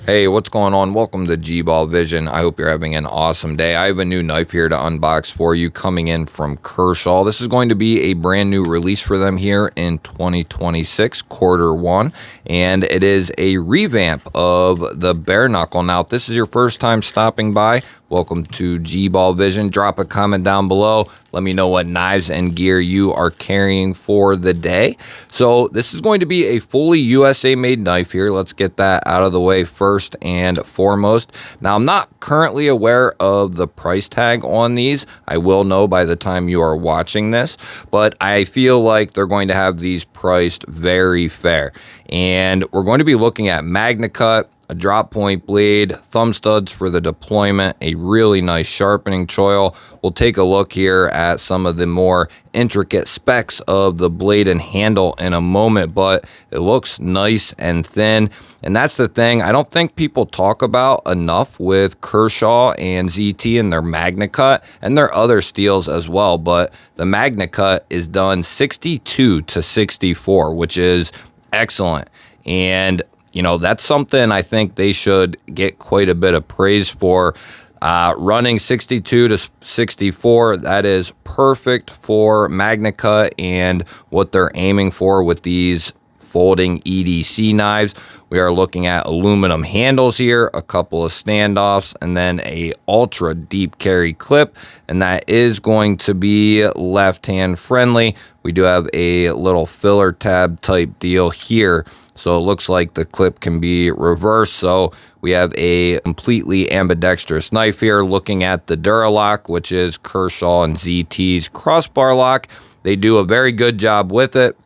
Hey, what's going on? Welcome to G-Ball Vision. I hope you're having an awesome day. I have a new knife here to unbox for you coming in from Kershaw. This is going to be a brand new release for them here in 2026, Q1, and it is a revamp of the Bareknuckle. Now, if this is your first time stopping by, welcome to G-Ball Vision. Drop a comment down below. Let me know what knives and gear you are carrying for the day. So this is going to be a fully USA made knife here. Let's get that out of the way first and foremost. Now, I'm not currently aware of the price tag on these. I will know by the time you are watching this, but I feel like they're going to have these priced very fair. And we're going to be looking at Magna Cut, a drop point blade, thumb studs for the deployment, a really nice sharpening choil. We'll take a look here at some of the more intricate specs of the blade and handle in a moment, but it looks nice and thin. And that's the thing I don't think people talk about enough with Kershaw and ZT and their Magna Cut and their other steels as well. But the Magna Cut is done 62 to 64, which is excellent. And you know, that's something I think they should get quite a bit of praise for. Running 62 to 64, that is perfect for Magna Cut and what they're aiming for with these folding EDC knives. We are looking at aluminum handles here, a couple of standoffs, and then a ultra deep carry clip, and that is going to be left hand friendly. We do have a little filler tab type deal here, so it looks like the clip can be reversed. So we have a completely ambidextrous knife here. Looking at the Duralock, which is Kershaw and ZT's crossbar lock, they do a very good job with it.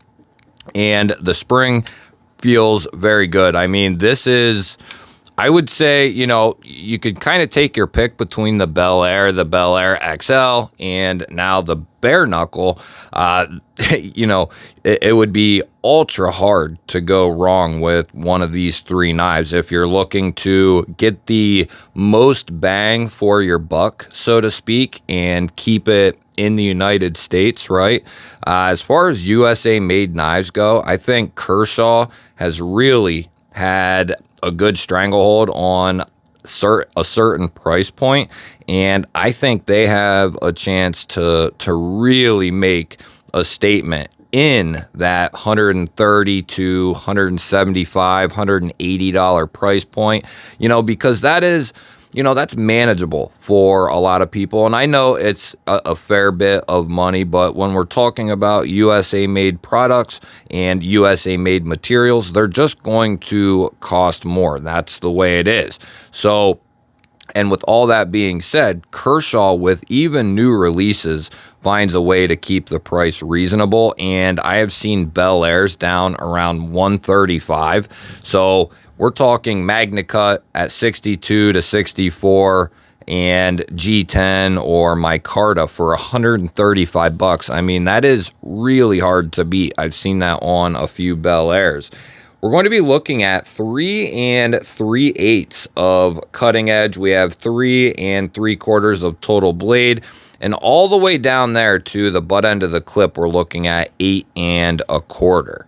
And the spring feels very good. I mean, this is, I would say, you know, you could kind of take your pick between the Bel Air XL, and now the Bareknuckle. You know, it would be ultra hard to go wrong with one of these three knives if you're looking to get the most bang for your buck, so to speak, and keep it in the United States, right? As far as USA made knives go, I think Kershaw has really had a good stranglehold on a certain price point, and I think they have a chance to really make a statement in that $130 to $175, $180 price point, you know, because that is, you know, that's manageable for a lot of people. And I know it's a fair bit of money, but when we're talking about USA made products and USA made materials, they're just going to cost more. That's the way it is. So, and with all that being said, Kershaw, with even new releases, finds a way to keep the price reasonable. And I have seen Bel Airs down around $135. So we're talking Magna Cut at 62 to 64 and G10 or micarta for $135. I mean, that is really hard to beat. I've seen that on a few Bel Airs. We're going to be looking at 3 3/8 of cutting edge. We have 3 3/4 of total blade. And all the way down there to the butt end of the clip, we're looking at 8 1/4.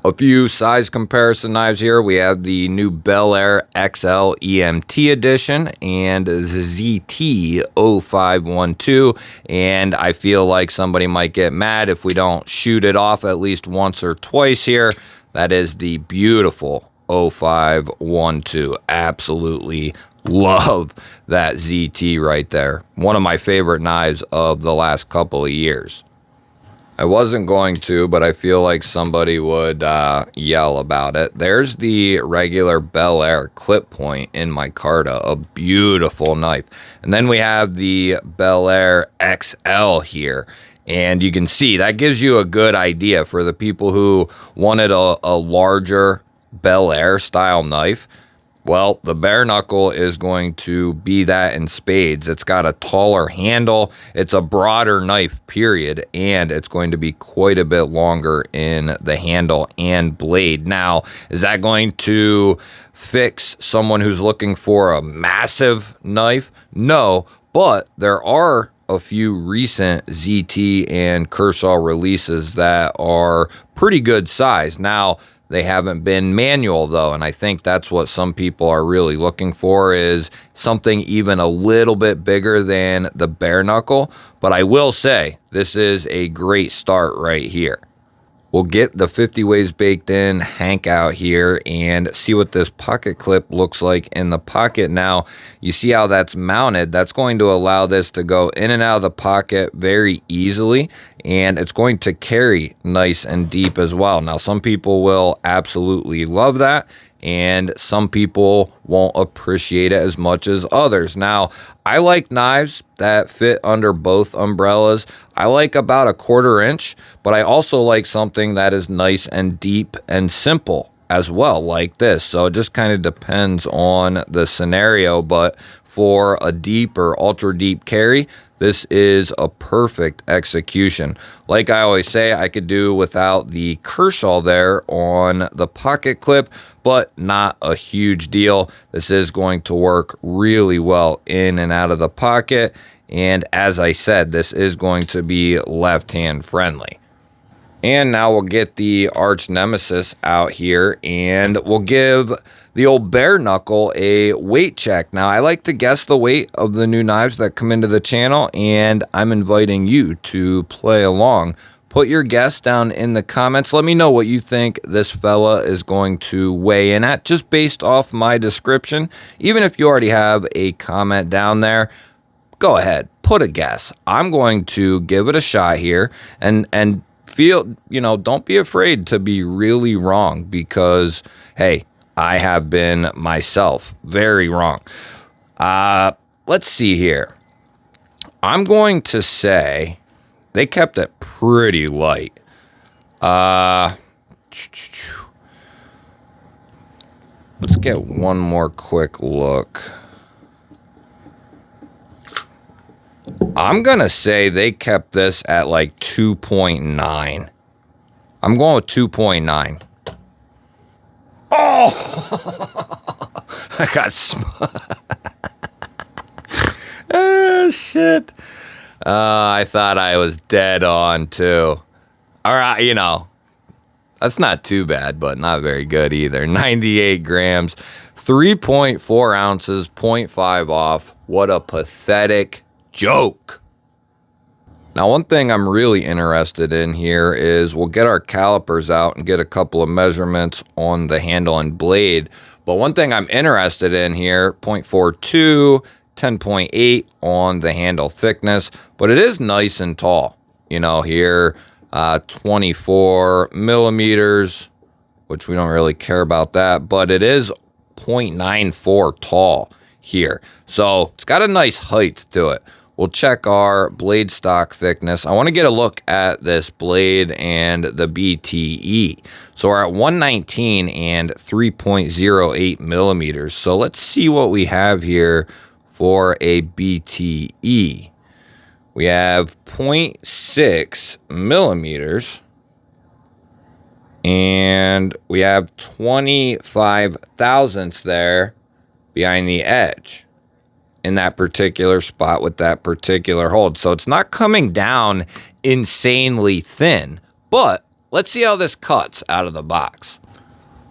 A few size comparison knives here. We have the new Bel Air XL EMT edition and the ZT 0512. And I feel like somebody might get mad if we don't shoot it off at least once or twice here. That is the beautiful 0512. Absolutely love that ZT right there. One of my favorite knives of the last couple of years. I wasn't going to, but I feel like somebody would yell about it. There's the regular Bel Air clip point in micarta, a beautiful knife. And then we have the Bel Air XL here. And you can see that gives you a good idea for the people who wanted a larger Bel Air style knife. Well, the Bareknuckle is going to be that in spades. It's got a taller handle. It's a broader knife, period. And it's going to be quite a bit longer in the handle and blade. Now, is that going to fix someone who's looking for a massive knife? No, but there are a few recent ZT and Kershaw releases that are pretty good size. Now, They haven't been manual though, and I think that's what some people are really looking for, is something even a little bit bigger than the Bareknuckle. But I will say, this is a great start right here. We'll get the 50 ways baked in Hank out here and see what this pocket clip looks like in the pocket. Now, you see how that's mounted. That's going to allow this to go in and out of the pocket very easily, and it's going to carry nice and deep as well. Now, some people will absolutely love that, and some people won't appreciate it as much as others. Now, I like knives that fit under both umbrellas. I like about 1/4 inch, but I also like something that is nice and deep and simple as well, like this. So it just kind of depends on the scenario, but for a deep or ultra deep carry, this is a perfect execution. Like I always say, I could do without the Kershaw there on the pocket clip, but not a huge deal. This is going to work really well in and out of the pocket. And as I said, this is going to be left-hand friendly. And now we'll get the arch nemesis out here, and we'll give the old Bareknuckle a weight check. Now, I like to guess the weight of the new knives that come into the channel, and I'm inviting you to play along. Put your guess down in the comments. Let me know what you think this fella is going to weigh in at, just based off my description. Even if you already have a comment down there, go ahead, put a guess. I'm going to give it a shot here, and feel, don't be afraid to be really wrong, because, hey, I have been myself very wrong. Let's see here. I'm going to say they kept it pretty light. Let's get one more quick look. I'm going to say they kept this at like 2.9. I'm going with 2.9. Oh! I got oh, shit. I thought I was dead on, too. All right, that's not too bad, but not very good either. 98 grams, 3.4 ounces, 0.5 off. What a pathetic joke. Now, one thing I'm really interested in here is we'll get our calipers out and get a couple of measurements on the handle and blade. But one thing I'm interested in here, 0.42, 10.8 on the handle thickness, but it is nice and tall. Here, 24 millimeters, which we don't really care about that, but it is 0.94 tall here. So it's got a nice height to it. We'll check our blade stock thickness. I want to get a look at this blade and the BTE. So we're at 119 and 3.08 millimeters. So let's see what we have here for a BTE. We have 0.6 millimeters. And we have 25 thousandths there behind the edge in that particular spot with that particular hold. So it's not coming down insanely thin, but let's see how this cuts out of the box.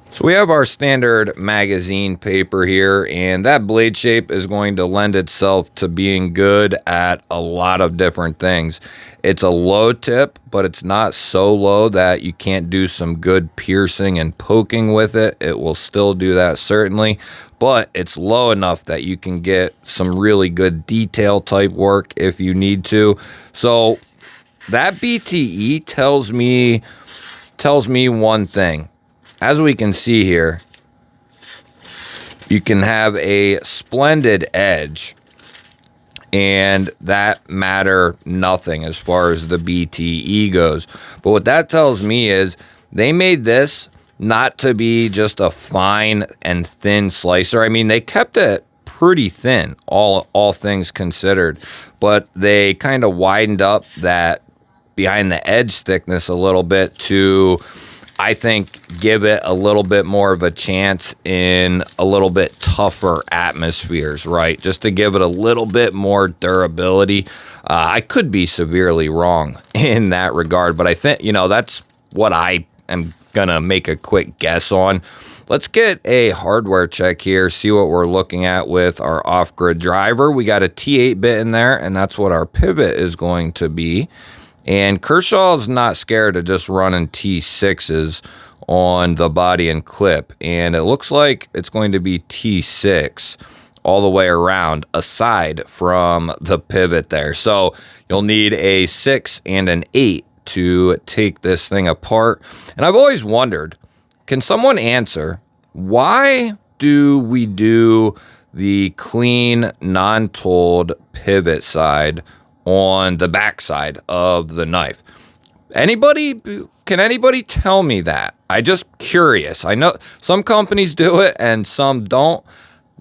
So we have our standard magazine paper here, and that blade shape is going to lend itself to being good at a lot of different things. It's a low tip, but it's not so low that you can't do some good piercing and poking with it. It will still do that, certainly, but it's low enough that you can get some really good detail type work if you need to. So that BTE tells me one thing. As we can see here, you can have a splendid edge, and that matter nothing as far as the BTE goes. But what that tells me is they made this not to be just a fine and thin slicer. I mean, they kept it pretty thin, all things considered, but they kind of widened up that behind the edge thickness a little bit to, I think, give it a little bit more of a chance in a little bit tougher atmospheres, right? Just to give it a little bit more durability. I could be severely wrong in that regard, but I think, that's what I am gonna make a quick guess on. Let's get a hardware check here, see what we're looking at with our off-grid driver. We got a T8 bit in there, and that's what our pivot is going to be. And Kershaw is not scared of just running T6s on the body and clip. And it looks like it's going to be T6 all the way around, aside from the pivot there. So you'll need a 6 and an 8 to take this thing apart. And I've always wondered, can someone answer, why do we do the clean, non-tooled pivot side on the back side of the knife? Can anybody tell me that? I just curious. I know some companies do it and some don't.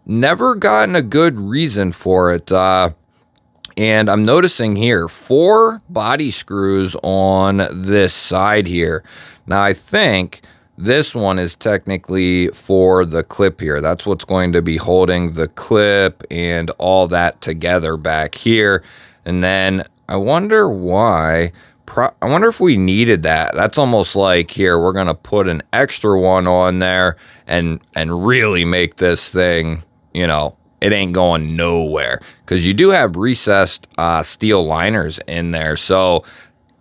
Never gotten a good reason for it. And I'm noticing here 4 body screws on this side here. Now I think this one is technically for the clip here. That's what's going to be holding the clip and all that together back here. And then I wonder why. I wonder if we needed that. That's almost like, here, we're going to put an extra one on there and really make this thing, you know, it ain't going nowhere. Because you do have recessed steel liners in there. So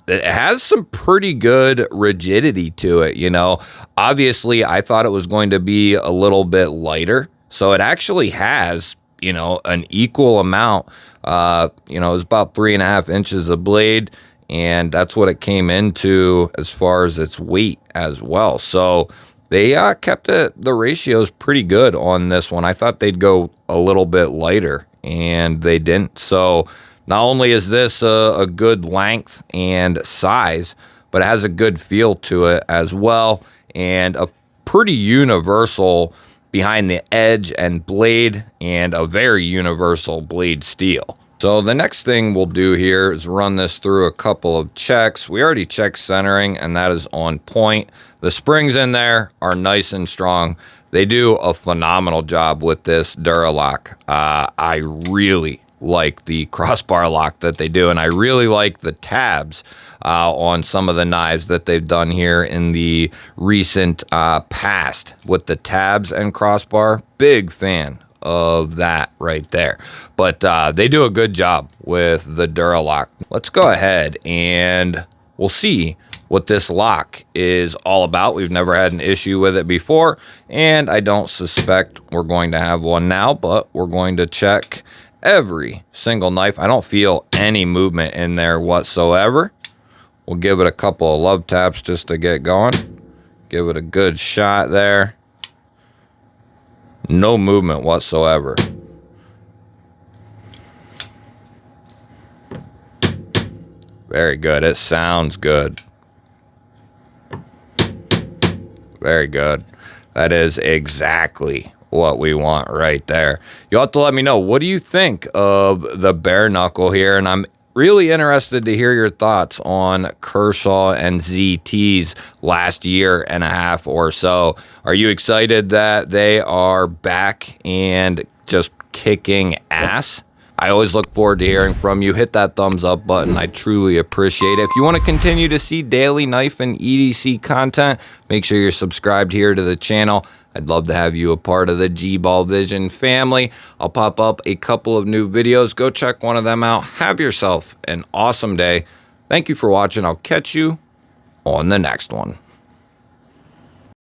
it has some pretty good rigidity to it, you know. Obviously, I thought it was going to be a little bit lighter. So it actually has, you know, an equal amount. You know, it's about 3.5 inches of blade. And that's what it came into as far as its weight as well. So they kept the ratios pretty good on this one. I thought they'd go a little bit lighter, and they didn't. So not only is this a good length and size, but it has a good feel to it as well, and a pretty universal behind the edge and blade, and a very universal blade steel. So the next thing we'll do here is run this through a couple of checks. We already checked centering, and that is on point. The springs in there are nice and strong. They do a phenomenal job with this Duralock. I really like the crossbar lock that they do, and I really like the tabs on some of the knives that they've done here in the recent past with the tabs and crossbar. Big fan of that right there. But they do a good job with the Duralock. Let's go ahead and we'll see what this lock is all about. We've never had an issue with it before, and I don't suspect we're going to have one now, but we're going to check every single knife. I don't feel any movement in there whatsoever. We'll give it a couple of love taps just to get going. Give it a good shot there. No movement whatsoever. Very good. It sounds good. Very good. That is exactly what we want right there. You'll have to let me know, what do you think of the Bareknuckle here? And I'm really interested to hear your thoughts on Kershaw and ZT's last year and a half or so. Are you excited that they are back and just kicking ass? I always look forward to hearing from you. Hit that thumbs up button. I truly appreciate it. If you want to continue to see daily knife and EDC content, make sure you're subscribed here to the channel. I'd love to have you a part of the G-Ball Vision family. I'll pop up a couple of new videos. Go check one of them out. Have yourself an awesome day. Thank you for watching. I'll catch you on the next one.